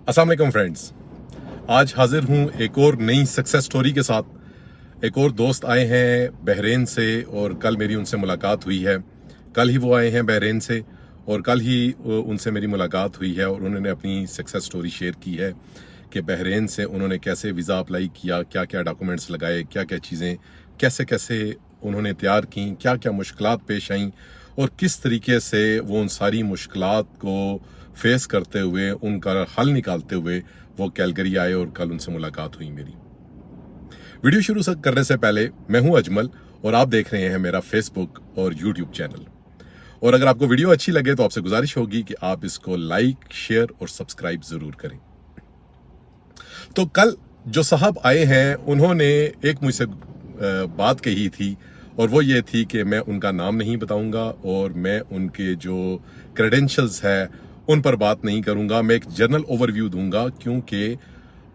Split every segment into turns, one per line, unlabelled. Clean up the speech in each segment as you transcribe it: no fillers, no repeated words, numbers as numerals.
अस्सलाम वालेकुम फ्रेंड्स, आज हाजिर हूँ एक और नई सक्सेस स्टोरी के साथ। एक और दोस्त आए हैं बहरीन से और कल मेरी उनसे मुलाकात हुई है। कल ही वो आए हैं बहरीन से और कल ही उनसे मेरी मुलाकात हुई है और उन्होंने अपनी सक्सेस स्टोरी शेयर की है कि बहरीन से उन्होंने कैसे वीज़ा अप्लाई किया, क्या क्या डॉक्यूमेंट्स लगाए, क्या क्या चीज़ें कैसे कैसे उन्होंने तैयार की, क्या क्या मुश्किलात पेश आईं और किस तरीके से वो उन सारी मुश्किलात को फेस करते हुए उनका हल निकालते हुए वो कैलगरी आए और कल उनसे मुलाकात हुई मेरी। वीडियो शुरू करने से पहले मैं हूं अजमल और आप देख रहे हैं मेरा फेसबुक और यूट्यूब चैनल। और अगर आपको वीडियो अच्छी लगे तो आपसे गुजारिश होगी कि आप इसको लाइक, शेयर और सब्सक्राइब जरूर करें। तो कल जो साहब आए हैं उन्होंने एक मुझसे बात कही थी और वो ये थी कि मैं उनका नाम नहीं बताऊंगा और मैं उनके जो क्रेडेंशियल्स है उन पर बात नहीं करूंगा। मैं एक जनरल ओवरव्यू दूंगा क्योंकि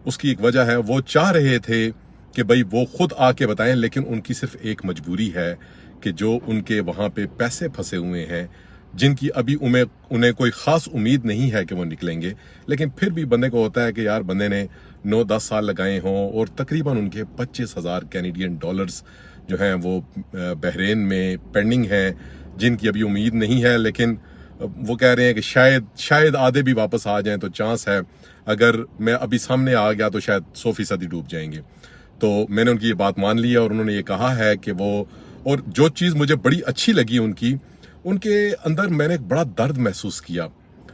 उसकी एक वजह है। वो चाह रहे थे कि भाई वो खुद आके बताएं, लेकिन उनकी सिर्फ एक मजबूरी है कि जो उनके वहां पे पैसे फंसे हुए हैं, जिनकी अभी उन्हें कोई खास उम्मीद नहीं है कि वो निकलेंगे, लेकिन फिर भी बंदे को होता है कि यार बंदे ने 9-10 साल लगाए हों और तकरीबन उनके 25,000 कैनेडियन डॉलर्स जो हैं वो बहरीन में पेंडिंग हैं, जिनकी अभी उम्मीद नहीं है। लेकिन वो कह रहे हैं कि शायद आधे भी वापस आ जाएं तो चांस है, अगर मैं अभी सामने आ गया तो शायद 100% डूब जाएंगे। तो मैंने उनकी ये बात मान ली है और उन्होंने ये कहा है कि वो, और जो चीज़ मुझे बड़ी अच्छी लगी उनके अंदर मैंने एक बड़ा दर्द महसूस किया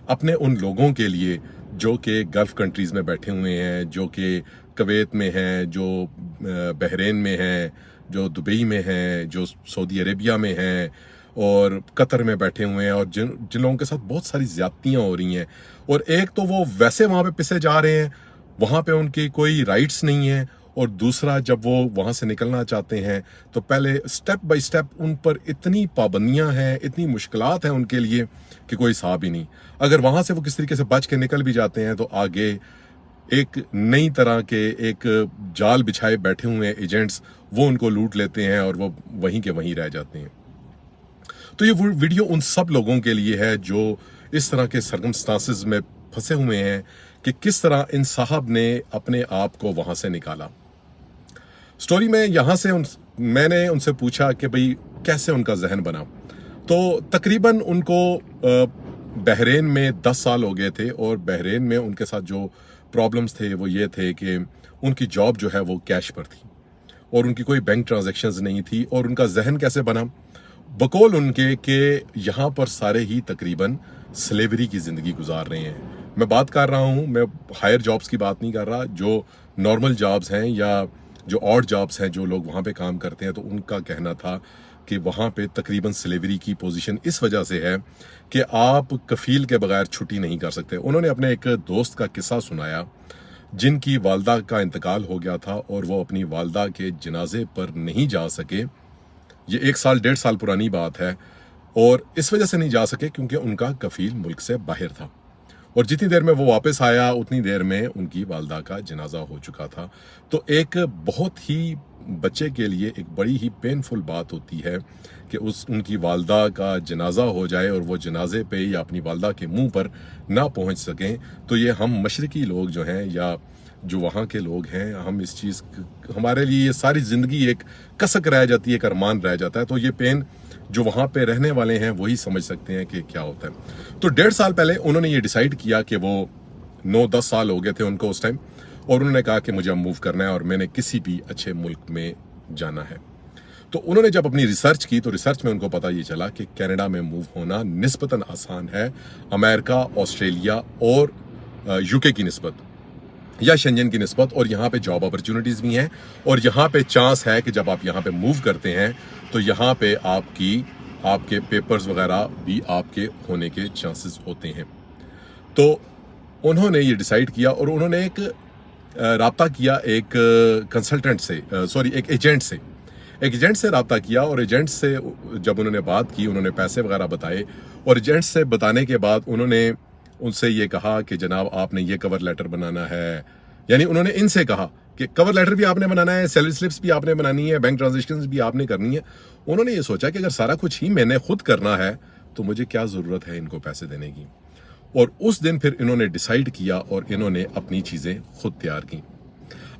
अपने उन लोगों के लिए जो कि गल्फ कंट्रीज़ में बैठे हुए हैं, जो कि कुवैत में हैं, जो बहरीन में हैं, जो दुबई में हैं, जो सऊदी अरेबिया में हैं और कतर में बैठे हुए हैं और जिन लोगों के साथ बहुत सारी ज़्यादतियाँ हो रही हैं। और एक तो वो वैसे वहाँ पे पिसे जा रहे हैं, वहाँ पे उनकी कोई राइट्स नहीं है, और दूसरा जब वो वहाँ से निकलना चाहते हैं तो पहले स्टेप बाय स्टेप उन पर इतनी पाबंदियाँ हैं, इतनी मुश्किलात हैं उनके लिए कि कोई हिसाब ही नहीं। अगर वहाँ से वो किस तरीके से बच के निकल भी जाते हैं तो आगे एक नई तरह के एक जाल बिछाए बैठे हुए एजेंट्स वो उनको लूट लेते हैं और वो वहीं के वहीं रह जाते हैं। तो ये वीडियो उन सब लोगों के लिए है जो इस तरह के सर्कमस्टांसेस में फंसे हुए हैं कि किस तरह इन साहब ने अपने आप को वहां से निकाला। स्टोरी में यहां से मैंने उनसे पूछा कि भाई कैसे उनका जहन बना। तो तकरीबन उनको बहरीन में 10 साल हो गए थे और बहरीन में उनके साथ जो प्रॉब्लम्स थे वो ये थे कि उनकी जॉब जो है वो कैश पर थी और उनकी कोई बैंक ट्रांजैक्शंस नहीं थी। और उनका जहन कैसे बना, बकौल उनके कि यहाँ पर सारे ही तकरीबन स्लेवरी की ज़िंदगी गुजार रहे हैं। मैं बात कर रहा हूँ, मैं हायर जॉब्स की बात नहीं कर रहा, जो नॉर्मल जॉब्स हैं या जो ऑड जॉब्स हैं जो लोग वहाँ पे काम करते हैं, तो उनका कहना था कि वहाँ पे तकरीबन स्लेवरी की पोजीशन इस वजह से है कि आप कफील के बगैर छुट्टी नहीं कर सकते। उन्होंने अपने एक दोस्त का किस्सा सुनाया जिनकी वालदा का इंतकाल हो गया था और वो अपनी वालदा के जनाजे पर नहीं जा सके। ये 1-1.5 साल पुरानी बात है और इस वजह से नहीं जा सके क्योंकि उनका कफील मुल्क से बाहर था और जितनी देर में वो वापस आया उतनी देर में उनकी वालदा का जनाजा हो चुका था। तो एक बहुत ही बच्चे के लिए एक बड़ी ही पेनफुल बात होती है कि उनकी वालदा का जनाजा हो जाए और वो जनाजे पे या अपनी वालदा के मुंह पर ना पहुंच सकें। तो ये हम मशरकी लोग जो हैं या जो वहाँ के लोग हैं, हम इस चीज़, हमारे लिए ये सारी ज़िंदगी एक कसक रह जाती है, एक अरमान रह जाता है। तो ये पेन जो वहाँ पे रहने वाले हैं वही समझ सकते हैं कि क्या होता है। तो 1.5 साल पहले उन्होंने ये डिसाइड किया कि वो 9-10 साल हो गए थे उनको उस टाइम, और उन्होंने कहा कि मुझे अब मूव करना है और मैंने किसी भी अच्छे मुल्क में जाना है। तो उन्होंने जब अपनी रिसर्च की तो रिसर्च में उनको पता ये चला कि कनाडा में मूव होना निस्बतन आसान है अमेरिका, ऑस्ट्रेलिया और यूके की निस्बत या शेंजन की निस्बत, और यहाँ पे जॉब अपॉर्चुनिटीज़ भी हैं और यहाँ पे चांस है कि जब आप यहाँ पे मूव करते हैं तो यहाँ पे आपके पेपर्स वगैरह भी आपके होने के चांसेस होते हैं। तो उन्होंने ये डिसाइड किया और उन्होंने एक राब्ता किया एक कंसल्टेंट से, एक एजेंट से राब्ता किया। और एजेंट से जब उन्होंने बात की, उन्होंने पैसे वगैरह बताए और एजेंट से बताने के बाद उन्होंने उनसे ये कहा कि जनाब आपने ये कवर लेटर बनाना है, यानी उन्होंने इनसे कहा कि कवर लेटर भी आपने बनाना है, सैलरी स्लिप्स भी आपने बनानी है, बैंक ट्रांजेक्शंस भी आपने करनी है। उन्होंने ये सोचा कि अगर सारा कुछ ही मैंने खुद करना है तो मुझे क्या ज़रूरत है इनको पैसे देने की। और उस दिन फिर इन्होंने डिसाइड किया और इन्होंने अपनी चीज़ें खुद तैयार की।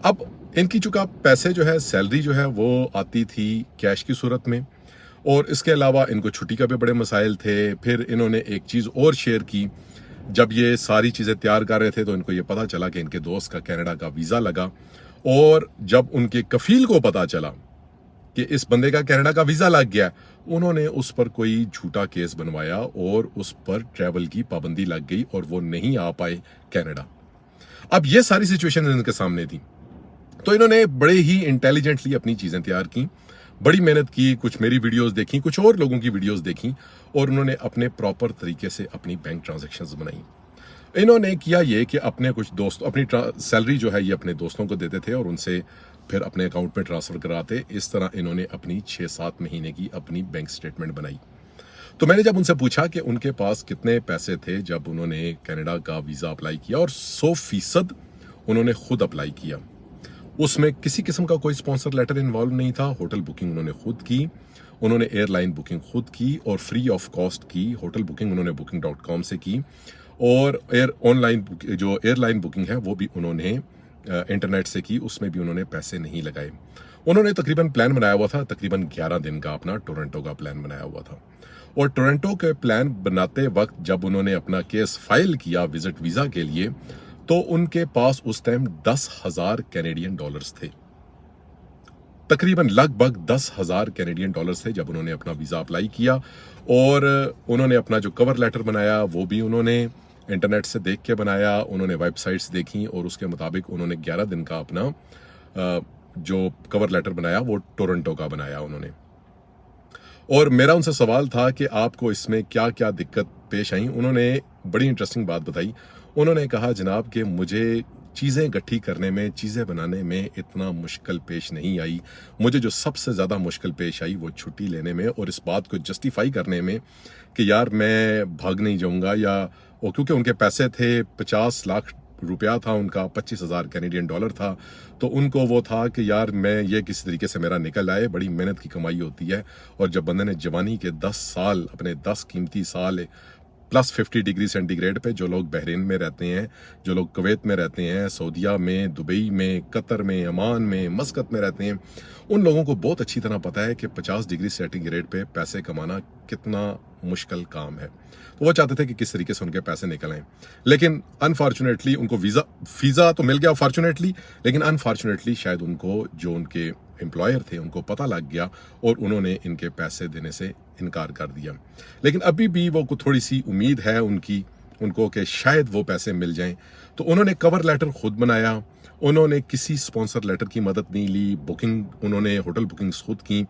अब इनकी चूंकि पैसे जो है, सैलरी जो है वो आती थी कैश की सूरत में, और इसके अलावा इनको छुट्टी का भी बड़े मसाइल थे। फिर इन्होंने एक चीज़ और शेयर की, जब ये सारी चीज़ें तैयार कर रहे थे तो इनको ये पता चला कि इनके दोस्त का कनाडा का वीज़ा लगा, और जब उनके कफील को पता चला कि इस बंदे का कनाडा का वीज़ा लग गया, उन्होंने उस पर कोई झूठा केस बनवाया और उस पर ट्रैवल की पाबंदी लग गई और वो नहीं आ पाए कनाडा। अब ये सारी सिचुएशन इनके सामने थी, तो इन्होंने बड़े ही इंटेलिजेंटली अपनी चीज़ें तैयार की, बड़ी मेहनत की, कुछ मेरी वीडियोस देखी, कुछ और लोगों की वीडियोस देखी, और उन्होंने अपने प्रॉपर तरीके से अपनी बैंक ट्रांजैक्शंस बनाई। इन्होंने किया ये कि अपने कुछ दोस्तों, अपनी सैलरी जो है ये अपने दोस्तों को देते थे और उनसे फिर अपने अकाउंट में ट्रांसफ़र कराते। इस तरह इन्होंने अपनी 6-7 महीने की अपनी बैंक स्टेटमेंट बनाई। तो मैंने जब उनसे पूछा कि उनके पास कितने पैसे थे जब उन्होंने कनाडा का वीज़ा अप्लाई किया, और 100% उन्होंने खुद अप्लाई किया। उसमें किसी किस्म का कोई स्पॉन्सर लेटर इन्वॉल्व नहीं था। होटल बुकिंग उन्होंने खुद की, उन्होंने एयरलाइन बुकिंग खुद की और फ्री ऑफ कॉस्ट की। होटल बुकिंग उन्होंने booking.com से की, और ऑनलाइन जो एयरलाइन बुकिंग है वो भी उन्होंने इंटरनेट से की, उसमें भी उन्होंने पैसे नहीं लगाए। उन्होंने तकरीबन प्लान बनाया हुआ था, तकरीबन 11 दिन का अपना टोरंटो का प्लान बनाया हुआ था। और टोरंटो के प्लान बनाते वक्त जब उन्होंने अपना केस फाइल किया विजिट वीज़ा के लिए, तो उनके पास उस टाइम 10,000 कैनेडियन डॉलर्स थे, तकरीबन लगभग 10,000 कैनेडियन डॉलर्स थे जब उन्होंने अपना वीज़ा अप्लाई किया। और उन्होंने अपना जो कवर लेटर बनाया वो भी उन्होंने इंटरनेट से देख के बनाया, उन्होंने वेबसाइट्स देखी और उसके मुताबिक उन्होंने 11 दिन का अपना जो कवर लेटर बनाया वो टोरंटो का बनाया उन्होंने। और मेरा उनसे सवाल था कि आपको इसमें क्या क्या दिक्कत पेश आई। उन्होंने बड़ी इंटरेस्टिंग बात बताई। उन्होंने कहा, जनाब कि मुझे चीज़ें इकट्ठी करने में, चीज़ें बनाने में इतना मुश्किल पेश नहीं आई। मुझे जो सबसे ज़्यादा मुश्किल पेश आई वो छुट्टी लेने में और इस बात को जस्टिफाई करने में कि यार मैं भाग नहीं जाऊंगा, या वो क्योंकि उनके पैसे थे 50 लाख रुपया था उनका, 25,000 कैनेडियन डॉलर था, तो उनको वो था कि यार मैं ये किसी तरीके से मेरा निकल आए। बड़ी मेहनत की कमाई होती है, और जब बंदे ने जवानी के 10 साल, अपने 10 कीमती साल +50 डिग्री सेंटीग्रेड पे, जो लोग बहरीन में रहते हैं, जो लोग कुवैत में रहते हैं, सऊदीया में, दुबई में, कतर में, अमान में, मस्कत में रहते हैं, उन लोगों को बहुत अच्छी तरह पता है कि 50 डिग्री सेंटीग्रेड पे पैसे कमाना कितना मुश्किल काम है। तो वो चाहते थे कि किस तरीके से उनके पैसे निकल आएं, लेकिन अनफॉर्चुनेटली उनको वीज़ा तो मिल गया फॉर्चुनेटली, लेकिन अनफॉर्चुनेटली शायद उनको, जो उनके एम्प्लॉयर थे, उनको पता लग गया और उन्होंने इनके पैसे देने से इनकार कर दिया। लेकिन अभी भी वो को थोड़ी सी उम्मीद है उनको कि शायद वो पैसे मिल जाएं। तो उन्होंने कवर लेटर खुद बनाया, उन्होंने किसी स्पॉन्सर लेटर की मदद नहीं ली, बुकिंग उन्होंने होटल बुकिंग्स खुद की।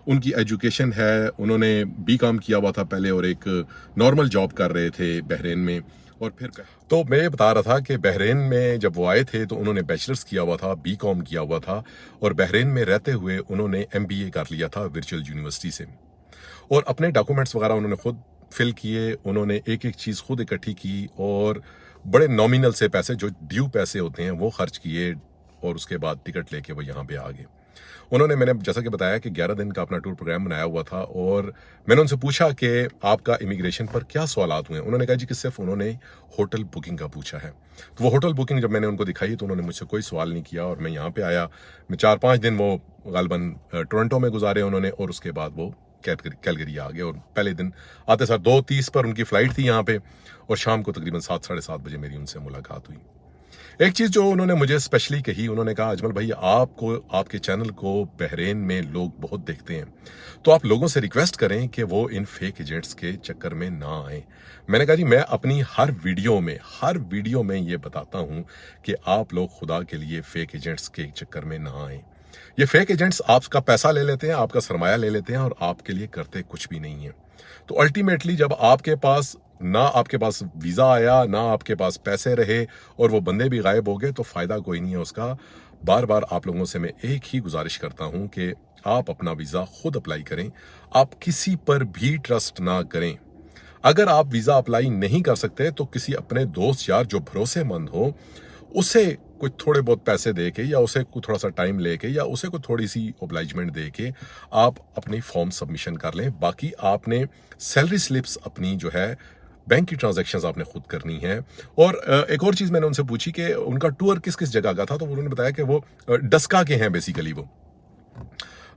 उनकी एजुकेशन है, उन्होंने BCom किया हुआ था पहले और एक नॉर्मल जॉब कर रहे थे बहरीन में। और फिर तो मैं बता रहा था कि बहरीन में जब वो आए थे तो उन्होंने बैचलर्स किया हुआ था, BCom किया हुआ था, और बहरीन में रहते हुए उन्होंने MBA कर लिया था वर्चुअल यूनिवर्सिटी से। और अपने डॉक्यूमेंट्स वगैरह उन्होंने खुद फिल किए, उन्होंने एक एक चीज़ खुद इकट्ठी की और बड़े नॉमिनल से पैसे, जो ड्यू पैसे होते हैं, वो खर्च किए, और उसके बाद टिकट लेके वो यहाँ पे आ गए। मैंने जैसा कि बताया कि 11 दिन का अपना टूर प्रोग्राम बनाया हुआ था, और मैंने उनसे पूछा कि आपका इमिग्रेशन पर क्या सवालात हुए। उन्होंने कहा जी कि सिर्फ उन्होंने होटल बुकिंग का पूछा है। तो वो होटल बुकिंग जब मैंने उनको दिखाई तो उन्होंने मुझसे कोई सवाल नहीं किया, और मैं यहाँ पे आया। मैं 4-5 दिन वो गालबन टोरंटो में गुजारे उन्होंने, और उसके बाद वो कैलगरी आ गए। और पहले दिन आते सर 2:30 पर उनकी फ़्लाइट थी यहाँ पे, और शाम को तकरीबन 7-7:30 बजे मेरी उनसे मुलाकात हुई। एक चीज़ जो उन्होंने मुझे स्पेशली कही, उन्होंने कहा, अजमल भाई आपको, आपके चैनल को बहरीन में लोग बहुत देखते हैं, तो आप लोगों से रिक्वेस्ट करें कि वो इन फेक एजेंट्स के चक्कर में ना आए। मैंने कहा जी मैं अपनी हर वीडियो में ये बताता हूँ कि आप लोग खुदा के लिए फेक एजेंट्स के चक्कर में ना आए। ये फेक एजेंट्स आपका पैसा ले लेते हैं, आपका सरमाया ले लेते हैं, और आपके लिए करते कुछ भी नहीं है। तो अल्टीमेटली जब आपके पास वीज़ा आया, ना आपके पास पैसे रहे, और वो बंदे भी गायब हो गए, तो फ़ायदा कोई नहीं है उसका। बार बार आप लोगों से मैं एक ही गुजारिश करता हूं कि आप अपना वीज़ा खुद अप्लाई करें, आप किसी पर भी ट्रस्ट ना करें। अगर आप वीज़ा अप्लाई नहीं कर सकते तो किसी अपने दोस्त यार जो भरोसेमंद हो, उसे कुछ थोड़े बहुत पैसे दे के, या उसे कुछ थोड़ा सा टाइम लेके, या उसे कुछ थोड़ी सी ओब्लाइजमेंट दे के आप अपनी फॉर्म सबमिशन कर लें। बाकी आपने सैलरी स्लिप्स अपनी जो है बैंक की ट्रांजैक्शंस आपने खुद करनी है। और एक और चीज़ मैंने उनसे पूछी कि उनका टूर किस किस जगह का था, तो उन्होंने बताया कि वो डस्का के हैं बेसिकली। वो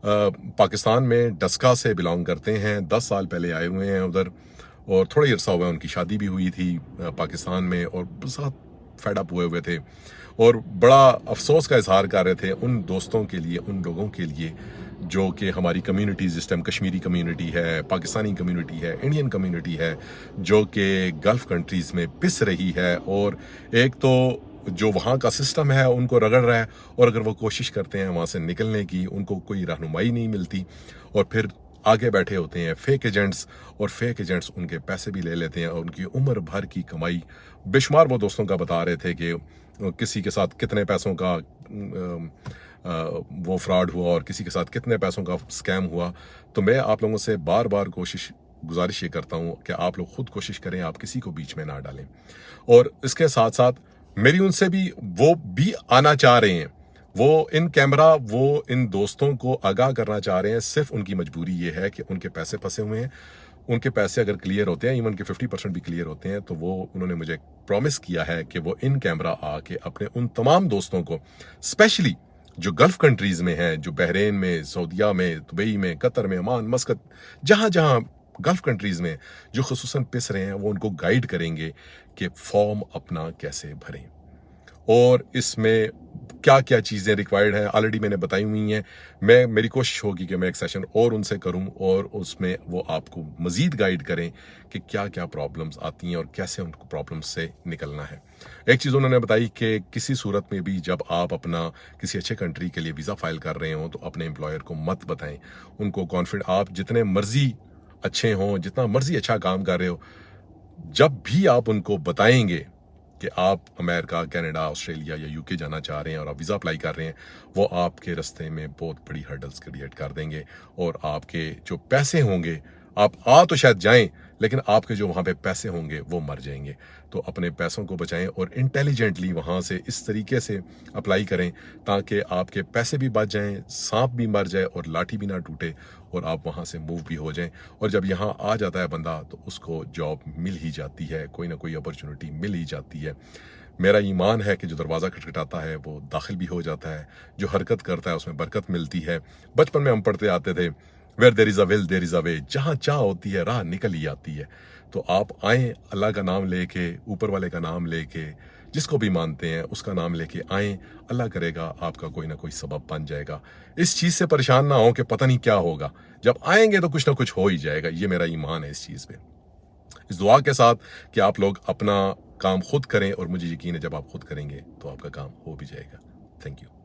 पाकिस्तान में डस्का से बिलोंग करते हैं, 10 साल पहले आए हुए हैं उधर, और थोड़ा ही अरसा हुआ है उनकी शादी भी हुई थी पाकिस्तान में, और बहुत फेड अप हुए थे और बड़ा अफसोस का इजहार कर रहे थे उन दोस्तों के लिए, उन लोगों के लिए जो कि हमारी कम्युनिटीज़, जिस टाइम कश्मीरी कम्युनिटी है, पाकिस्तानी कम्युनिटी है, इंडियन कम्युनिटी है, जो कि गल्फ़ कंट्रीज़ में पिस रही है। और एक तो जो वहाँ का सिस्टम है उनको रगड़ रहा है, और अगर वो कोशिश करते हैं वहाँ से निकलने की, उनको कोई रहनुमाई नहीं मिलती, और फिर आगे बैठे होते हैं फेक एजेंट्स, और फेक एजेंट्स उनके पैसे भी ले लेते हैं और उनकी उम्र भर की कमाई बेशुमार। वो दोस्तों का बता रहे थे कि किसी के साथ कितने पैसों का वो फ्रॉड हुआ और किसी के साथ कितने पैसों का स्कैम हुआ। तो मैं आप लोगों से बार बार गुजारिश ये करता हूँ कि आप लोग खुद कोशिश करें, आप किसी को बीच में ना डालें। और इसके साथ साथ मेरी उनसे भी, वो भी आना चाह रहे हैं, वो इन कैमरा, वो इन दोस्तों को आगाह करना चाह रहे हैं। सिर्फ उनकी मजबूरी ये है कि उनके पैसे फंसे हुए हैं। उनके पैसे अगर क्लियर होते हैं, इवन के 50% भी क्लियर होते हैं, तो वो उन्होंने मुझे प्रॉमिस किया है कि वो इन कैमरा आके अपने उन तमाम दोस्तों को, स्पेशली जो गल्फ कंट्रीज में हैं, जो बहरीन में, सऊदिया में, दुबई में, कतर में, ओमान, मस्कत, जहां जहां गल्फ कंट्रीज में जो खुसूसन पिस रहे हैं, वो उनको गाइड करेंगे कि फॉर्म अपना कैसे भरें और इसमें क्या क्या चीज़ें रिक्वायर्ड हैं, ऑलरेडी मैंने बताई हुई हैं। मेरी कोशिश होगी कि मैं एक सेशन और उनसे करूं और उसमें वो आपको मज़ीद गाइड करें कि क्या क्या प्रॉब्लम्स आती हैं और कैसे उनको प्रॉब्लम्स से निकलना है। एक चीज़ उन्होंने बताई कि किसी सूरत में भी जब आप अपना किसी अच्छे कंट्री के लिए वीज़ा फाइल कर रहे हो, तो अपने एम्प्लॉयर को मत बताएं। उनको कॉन्फिडेंट, आप जितने मर्जी अच्छे हों, जितना मर्जी अच्छा काम कर रहे हो, जब भी आप उनको बताएंगे कि आप अमेरिका, कनाडा, ऑस्ट्रेलिया या यूके जाना चाह रहे हैं और आप वीज़ा अप्लाई कर रहे हैं, वो आपके रास्ते में बहुत बड़ी हर्डल्स क्रिएट कर देंगे और आपके जो पैसे होंगे, आप आ तो शायद जाएं, लेकिन आपके जो वहाँ पे पैसे होंगे वो मर जाएंगे। तो अपने पैसों को बचाएं और इंटेलिजेंटली वहाँ से इस तरीके से अप्लाई करें ताकि आपके पैसे भी बच जाएं, सांप भी मर जाए और लाठी भी ना टूटे, और आप वहाँ से मूव भी हो जाएं। और जब यहाँ आ जाता है बंदा, तो उसको जॉब मिल ही जाती है, कोई ना कोई अपॉर्चुनिटी मिल ही जाती है। मेरा ईमान है कि जो दरवाज़ा खटखटाता है वो दाखिल भी हो जाता है, जो हरकत करता है उसमें बरकत मिलती है। बचपन में हम पढ़ते आते थे, where there is a will there is a way, जहाँ चाह होती है राह निकल ही आती है। तो आप आएँ अल्लाह का नाम लेके, ऊपर वाले का नाम लेके, जिसको भी मानते हैं उसका नाम लेके आएँ, अल्लाह करेगा आपका कोई ना कोई सबब बन जाएगा। इस चीज़ से परेशान ना हो कि पता नहीं क्या होगा, जब आएंगे तो कुछ ना कुछ हो ही जाएगा। ये मेरा ईमान है इस चीज़ पे, इस दुआ के साथ कि आप लोग अपना काम खुद करें, और मुझे यकीन है जब आप खुद करेंगे तो आपका काम हो भी जाएगा। Thank you.